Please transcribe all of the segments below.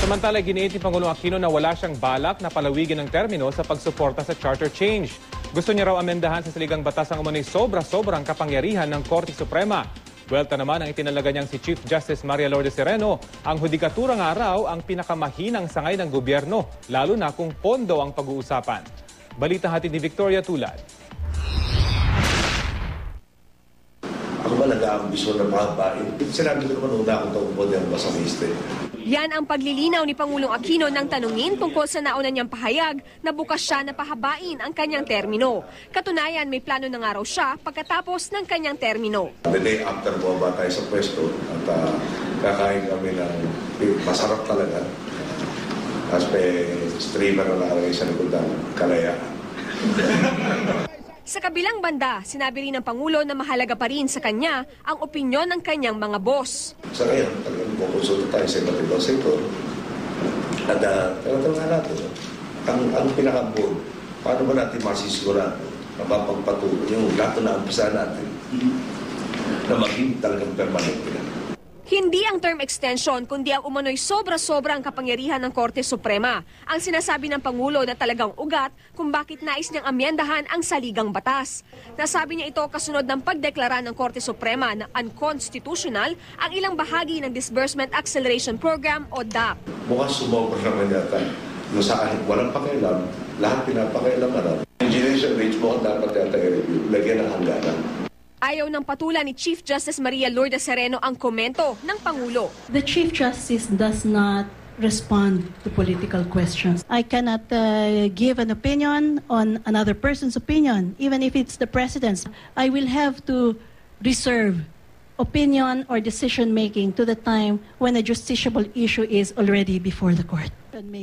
Samantala, giniit ni Pangulong Aquino na wala siyang balak na palawigin ng termino sa pagsuporta sa charter change. Gusto niya raw amendahan sa saligang batas ang umano'y sobra-sobrang kapangyarihan ng Korte Suprema. Buwelta naman ang itinalaga niyang si Chief Justice Maria Lourdes Sereno, ang hudikatura nga raw ang pinakamahinang sangay ng gobyerno, lalo na kung pondo ang pag-uusapan. Balita hatid ni Victoria Tulad. Ako ba nag-aambisyon na mahabain? Sinabi ko naman una akong tungkol ng masamiste. Yan ang paglilinaw ni Pangulong Aquino nang tanungin tungkol sa nauna niyang pahayag na bukas siya na pahabain ang kanyang termino. Katunayan, may plano na nga raw siya pagkatapos ng kanyang termino. The day after bumaba tayo sa pwesto at kakain kami ng masarap talaga. Tapos may streamer na nakalagay sa likod ng Kalayaan. Sa kabilang banda, sinabi rin ng Pangulo na mahalaga pa rin sa kanya ang opinyon ng kanyang mga boss. Sa ngayon, talagang kukonsulta tayo sa iba't ibang sektor. At talagang natin, ang pinaka-board, paano ba natin masisigurado na mapagpatuloy yung lahat na umpisa natin na maging talagang permanente na. Hindi ang term extension, kundi ang umano'y sobra-sobrang kapangyarihan ng Korte Suprema. Ang sinasabi ng Pangulo na talagang ugat kung bakit nais niyang amyendahan ang saligang batas. Nasabi niya ito kasunod ng pagdeklara ng Korte Suprema na unconstitutional ang ilang bahagi ng Disbursement Acceleration Program o DAP. Mukhang sumobra naman yata. Sa akin, walang pakialam, lahat pinapakailaman. Engineering rates mo dapat yata i-review, lagyan ng hangganan. Ayaw ng patulan ni Chief Justice Maria Lourdes Sereno ang komento ng Pangulo. The Chief Justice does not respond to political questions. I cannot give an opinion on another person's opinion, even if it's the President's. I will have to reserve opinion or decision-making to the time when a justiciable issue is already before the court.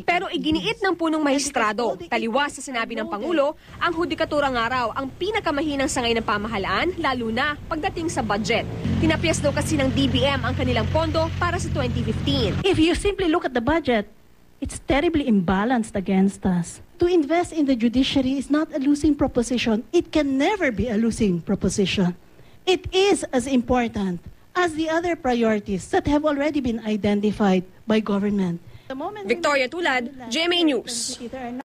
Pero iginiit ng punong maestrado, taliwas sa sinabi ng Pangulo, ang hudikatura nga raw ang pinakamahinang sangay ng pamahalaan, lalo na pagdating sa budget. Tinapyas daw kasi ng DBM ang kanilang pondo para sa 2015. If you simply look at the budget, it's terribly imbalanced against us. To invest in the judiciary is not a losing proposition. It can never be a losing proposition. It is as important as the other priorities that have already been identified by government. Victoria Tulad, GMA News.